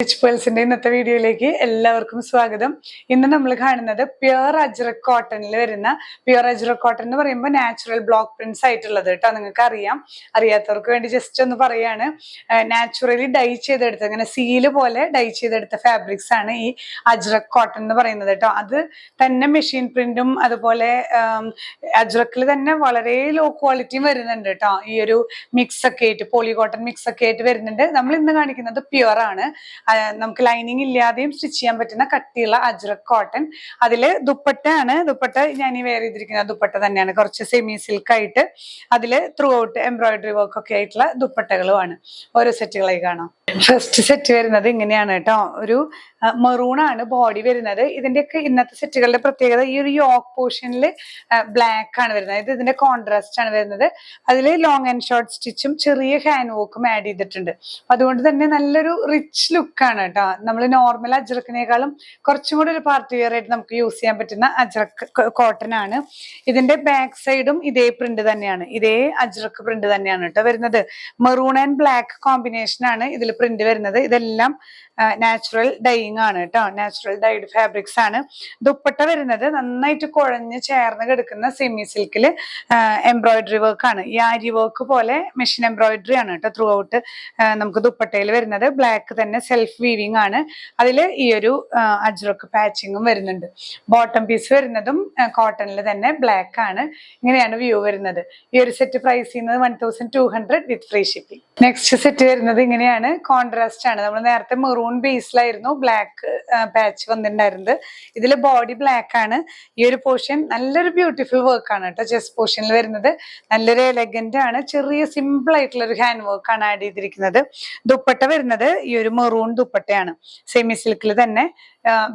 Rich പേൾസിന്റെ ഇന്നത്തെ വീഡിയോയിലേക്ക് എല്ലാവർക്കും സ്വാഗതം. ഇന്ന് നമ്മൾ കാണുന്നത് പ്യുർ അജ്രക് കോട്ടണിൽ വരുന്ന പ്യുർ അജ്രക് കോട്ടൺ എന്ന് പറയുമ്പോൾ നാച്ചുറൽ ബ്ലോക്ക് പ്രിന്റ്സ് ആയിട്ടുള്ളത് കേട്ടോ. നിങ്ങൾക്ക് അറിയാത്തവർക്ക് വേണ്ടി ജസ്റ്റ് ഒന്ന് പറയാണ്. നാച്ചുറലി ഡൈ ചെയ്തെടുത്ത അങ്ങനെ സീല് പോലെ ഡൈ ചെയ്തെടുത്ത ഫാബ്രിക്സ് ആണ് ഈ അജ്രക് കോട്ടൺ എന്ന് പറയുന്നത് കേട്ടോ. അത് തന്നെ മെഷീൻ പ്രിന്റും അതുപോലെ അജ്രക്കിൽ തന്നെ വളരെ ലോ ക്വാളിറ്റിയും വരുന്നുണ്ട് കേട്ടോ. ഈ ഒരു മിക്സ് ഒക്കെ ആയിട്ട് പോളി കോട്ടൺ മിക്സ് ഒക്കെ ആയിട്ട് വരുന്നുണ്ട്. നമ്മൾ ഇന്ന് കാണിക്കുന്നത് പ്യുർ ആണ്. നമുക്ക് ലൈനിങ് ഇല്ലാതെയും സ്റ്റിച്ച് ചെയ്യാൻ പറ്റുന്ന കട്ടിയുള്ള അജ്രക് കോട്ടൺ. അതില് ദുപ്പട്ടയാണ്. ദുപ്പട്ട ഞാൻ ഈ വെയർ ചെയ്തിരിക്കുന്ന ദുപ്പട്ട തന്നെയാണ്. കുറച്ച് സെമി സിൽക്ക് ആയിട്ട് അതില് ത്രൂ ഔട്ട് എംബ്രോയിഡറി വർക്ക് ഒക്കെ ആയിട്ടുള്ള ദുപ്പട്ടകളുമാണ്. ഓരോ സെറ്റുകളായി കാണാം. ഫസ്റ്റ് സെറ്റ് വരുന്നത് ഇങ്ങനെയാണ് കേട്ടോ. ഒരു മെറൂൺ ആണ് ബോഡി വരുന്നത്. ഇതിന്റെയൊക്കെ ഇന്നത്തെ സെറ്റുകളുടെ പ്രത്യേകത ഈ ഒരു യോക്ക് പോർഷനിൽ ബ്ലാക്ക് ആണ് വരുന്നത്. ഇതിന്റെ കോൺട്രാസ്റ്റ് ആണ് വരുന്നത്. അതിൽ ലോങ് ആൻഡ് ഷോർട്ട് സ്റ്റിച്ചും ചെറിയ ഹാൻഡ് വർക്കും ആഡ് ചെയ്തിട്ടുണ്ട്. അതുകൊണ്ട് തന്നെ നല്ലൊരു റിച്ച് ലുക്കാണ് കേട്ടോ. നമ്മൾ നോർമൽ അജ്രക്കിനേക്കാളും കുറച്ചും കൂടി ഒരു പാർട്ടി വെയർ ആയിട്ട് നമുക്ക് യൂസ് ചെയ്യാൻ പറ്റുന്ന അജ്രക് കോട്ടൺ ആണ്. ഇതിന്റെ ബാക്ക് സൈഡും ഇതേ പ്രിന്റ് തന്നെയാണ്. ഇതേ അജ്രക് പ്രിന്റ് തന്നെയാണ് കേട്ടോ വരുന്നത്. മെറൂൺ ആൻഡ് ബ്ലാക്ക് കോമ്പിനേഷൻ ആണ് ഇതിൽ പ്രിന്റ് വരുന്നത്. ഇതെല്ലാം നാച്ചുറൽ ഡൈയിങ് ആണ് കേട്ടോ. നാച്ചുറൽ ഡൈഡ് ഫാബ്രിക്സ് ആണ്. ദുപ്പട്ട വരുന്നത് നന്നായിട്ട് കുഴഞ്ഞ് ചേർന്ന് കിടക്കുന്ന സെമി സിൽക്കില് എംബ്രോയിഡറി വർക്ക് ആണ്. ഈ ആരി വർക്ക് പോലെ മെഷീൻ എംബ്രോയിഡറി ആണ് കേട്ടോ ത്രൂ ഔട്ട് നമുക്ക് ദുപ്പട്ടയിൽ വരുന്നത്. ബ്ലാക്ക് തന്നെ സെൽഫ് വീവിങ് ആണ്. അതിൽ ഈ ഒരു അജ്രക് പാച്ചിങ്ങും വരുന്നുണ്ട്. ബോട്ടം പീസ് വരുന്നതും കോട്ടണിൽ തന്നെ ബ്ലാക്ക് ആണ്. ഇങ്ങനെയാണ് വ്യൂ വരുന്നത്. ഈ ഒരു സെറ്റ് പ്രൈസ് ചെയ്യുന്നത് 1200 with free shipping. Next set വരുന്നത് ഇങ്ങനെയാണ്. കോൺട്രാസ്റ്റ് ആണ്. നമ്മൾ നേരത്തെ മെറൂൺ ബേസിലായിരുന്നു ബ്ലാക്ക് പാച്ച് വന്നിട്ടുണ്ടായിരുന്നത്. ഇതിൽ ബോഡി ബ്ലാക്ക് ആണ്. ഈ ഒരു പോർഷൻ നല്ലൊരു ബ്യൂട്ടിഫുൾ വർക്ക് ആണ് കേട്ടോ. ചെസ്റ്റ് പോർഷനിൽ വരുന്നത് നല്ലൊരു എലഗന്റ് ആണ്. ചെറിയ സിമ്പിൾ ആയിട്ടുള്ള ഒരു ഹാൻഡ് വർക്ക് ആണ് ആഡ് ചെയ്തിരിക്കുന്നത്. ദുപ്പട്ട വരുന്നത് ഈ ഒരു മെറൂൺ ദുപ്പട്ടയാണ്. സെമി സിൽക്കിൽ തന്നെ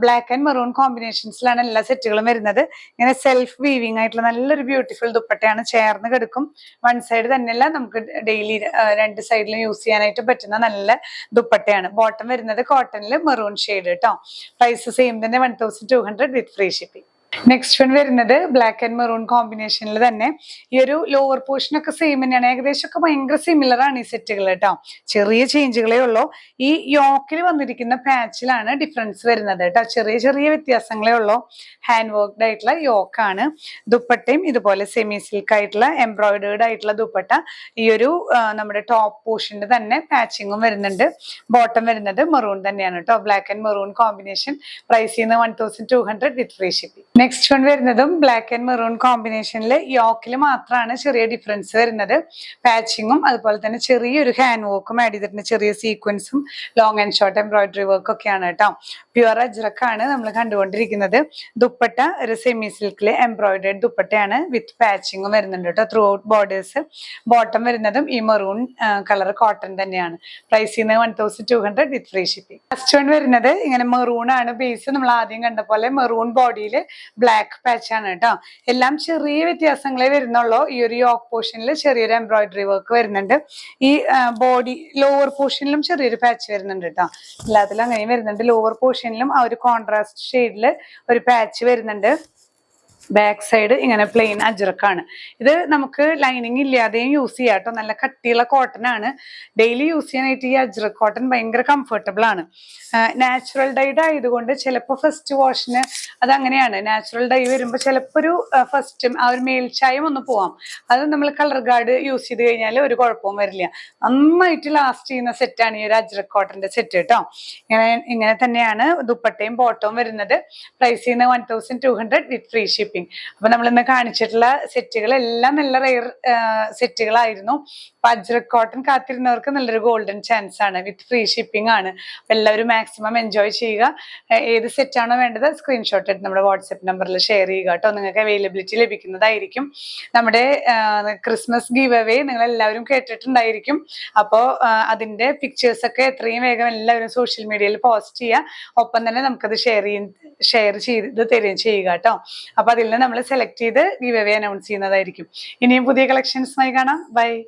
ബ്ലാക്ക് ആൻഡ് മെറൂൺ കോമ്പിനേഷൻസിലാണ് എല്ലാ സെറ്റുകളും വരുന്നത്. ഇങ്ങനെ സെൽഫ് വീവിങ് ആയിട്ടുള്ള നല്ലൊരു ബ്യൂട്ടിഫുൾ ദുപ്പട്ടയാണ്. ചേർന്ന് കിടക്കും. വൺ സൈഡ് തന്നെയല്ല, നമുക്ക് ഡെയിലി രണ്ട് സൈഡിലും യൂസ് ചെയ്യാനായിട്ട് പറ്റുന്ന നല്ല ദുപ്പട്ടയാണ്. ബോട്ടം വരുന്നത് കോട്ടണിൽ മെറൂൺ ഷെയ്ഡ് കേട്ടോ. പ്രൈസ് സെയിം തന്നെ 1200 with free shipping. Next one വരുന്നത് ബ്ലാക്ക് ആൻഡ് മെറൂൺ കോമ്പിനേഷനിൽ തന്നെ ഈ ഒരു ലോവർ പോർഷൻ ഒക്കെ സെയിം തന്നെയാണ്. ഏകദേശം ഒക്കെ ഭയങ്കര സിമിലർ ആണ് ഈ സെറ്റുകൾ കേട്ടോ. ചെറിയ ചേഞ്ചുകളേ ഉള്ളൂ. ഈ യോക്കിൽ വന്നിരിക്കുന്ന പാച്ചിലാണ് ഡിഫറൻസ് വരുന്നത് കേട്ടോ. ചെറിയ ചെറിയ വ്യത്യാസങ്ങളേ ഉള്ളൂ. ഹാൻഡ് വർക്ക്ഡ് ആയിട്ടുള്ള യോക്കാണ്. ദുപ്പട്ടയും ഇതുപോലെ സെമി സിൽക്ക് ആയിട്ടുള്ള എംബ്രോയിഡേർഡ് ആയിട്ടുള്ള ദുപ്പട്ട. ഈ ഒരു നമ്മുടെ ടോപ്പ് പോർഷനിൽ തന്നെ പാച്ചിങ്ങും വരുന്നുണ്ട്. ബോട്ടം വരുന്നത് മെറൂൺ തന്നെയാണ് കേട്ടോ. Black and maroon combination. Price ചെയ്യുന്നത് 1200 with free shipping. Next one വരുന്നതും ബ്ലാക്ക് ആൻഡ് മെറൂൺ കോമ്പിനേഷനിൽ യോക്കിൽ മാത്രമാണ് ചെറിയ ഡിഫറൻസ് വരുന്നത്. പാച്ചിങ്ങും അതുപോലെ തന്നെ ചെറിയൊരു ഹാൻഡ് വർക്കും ആഡ് ചെയ്തിട്ടുണ്ട്. ചെറിയ സീക്വൻസും long and short embroidery work ഒക്കെയാണ് കേട്ടോ. പ്യുർ അജ്രക് ആണ് നമ്മൾ കണ്ടുകൊണ്ടിരിക്കുന്നത്. ദുപ്പട്ട ഒരു സെമി സിൽക്കില് എംബ്രോയിഡേഡ് ദുപ്പട്ടയാണ് വിത്ത് പാച്ചിങ്ങും വരുന്നുണ്ട് കേട്ടോ ത്രൂ ഔട്ട് ബോർഡേഴ്സ്. ബോട്ടം വരുന്നതും ഈ മെറൂൺ കളർ കോട്ടൺ തന്നെയാണ്. പ്രൈസ് ചെയ്യുന്നത് 1200 with free shipping. First one വരുന്നത് ഇങ്ങനെ മെറൂൺ ആണ് ബേസ്. നമ്മൾ ആദ്യം കണ്ട പോലെ മെറൂൺ ബോഡിയിൽ ബ്ലാക്ക് പാച്ച് ആണ് കേട്ടോ. എല്ലാം ചെറിയ വ്യത്യാസങ്ങളെ വരുന്നുള്ളൂ. ഈ ഒരു യോക്ക് പോർഷനിൽ ചെറിയൊരു എംബ്രോയിഡറി വർക്ക് വരുന്നുണ്ട്. ഈ ബോഡി ലോവർ പോർഷനിലും ചെറിയൊരു പാച്ച് വരുന്നുണ്ട് കേട്ടോ. എല്ലാത്തിലും അങ്ങനെയും വരുന്നുണ്ട്. ലോവർ പോർഷനിലും ആ ഒരു കോൺട്രാസ്റ്റ് ഷെയ്ഡിൽ ഒരു പാച്ച് വരുന്നുണ്ട്. ബാക്ക് സൈഡ് ഇങ്ങനെ പ്ലെയിൻ അജ്രക്കാണ്. ഇത് നമുക്ക് ലൈനിങ് ഇല്ലാതെയും യൂസ് ചെയ്യാം കേട്ടോ. നല്ല കട്ടിയുള്ള കോട്ടൺ ആണ്. ഡെയിലി യൂസ് ചെയ്യാനായിട്ട് ഈ അജ്രക് കോട്ടൺ ഭയങ്കര കംഫർട്ടബിൾ ആണ്. നാച്ചുറൽ ഡൈഡ് ആയതുകൊണ്ട് ചിലപ്പോൾ ഫസ്റ്റ് വാഷിന് അതങ്ങനെയാണ്. നാച്ചുറൽ ഡൈ വരുമ്പോൾ ചിലപ്പോൾ ഒരു ഫസ്റ്റ് ആ ഒരു മേൽച്ചായം ഒന്ന് പോവാം. അത് നമ്മൾ കളർ ഗാർഡ് യൂസ് ചെയ്ത് കഴിഞ്ഞാൽ ഒരു കുഴപ്പവും വരില്ല. നന്നായിട്ട് ലാസ്റ്റ് ചെയ്യുന്ന സെറ്റാണ് ഈ ഒരു അജ്രക് കോട്ടന്റെ സെറ്റ് കേട്ടോ. ഇങ്ങനെ തന്നെയാണ് ദുപ്പട്ടയും ബോട്ടവും വരുന്നത്. പ്രൈസ് ചെയ്യുന്നത് 1200 വിത്ത് ഫ്രീ ഷിപ്പിംഗ്. അപ്പൊ നമ്മൾ ഇന്ന് കാണിച്ചിട്ടുള്ള സെറ്റുകൾ എല്ലാം നല്ല റെയർ സെറ്റുകളായിരുന്നു. അപ്പൊ അജ്രക് കോട്ടൺ കാത്തിരുന്നവർക്ക് നല്ലൊരു ഗോൾഡൻ ചാൻസ് ആണ്. വിത്ത് ഫ്രീ ഷിപ്പിംഗ് ആണ്. അപ്പൊ എല്ലാവരും മാക്സിമം എൻജോയ് ചെയ്യുക. ഏത് സെറ്റാണോ വേണ്ടത് സ്ക്രീൻഷോട്ട് എടുത്ത് നമ്മുടെ വാട്സ്ആപ്പ് നമ്പറിൽ ഷെയർ ചെയ്യുക കേട്ടോ. നിങ്ങൾക്ക് അവൈലബിലിറ്റി ലഭിക്കുന്നതായിരിക്കും. നമ്മുടെ ക്രിസ്മസ് ഗീവ് അവേ നിങ്ങൾ എല്ലാവരും കേട്ടിട്ടുണ്ടായിരിക്കും. അപ്പോൾ അതിന്റെ പിക്ചേഴ്സ് ഒക്കെ എത്രയും വേഗം എല്ലാവരും സോഷ്യൽ മീഡിയയിൽ പോസ്റ്റ് ചെയ്യുക. ഒപ്പം തന്നെ നമുക്കത് ഷെയർ ചെയ്ത് തരുകയും ചെയ്യുക കേട്ടോ. അപ്പൊ അതിൽ നിന്ന് നമ്മൾ സെലക്ട് ചെയ്ത് ഗീവ് അവേ അനൗൺസ് ചെയ്യുന്നതായിരിക്കും. ഇനിയും പുതിയ കളക്ഷൻസുമായി കാണാം. ബൈ.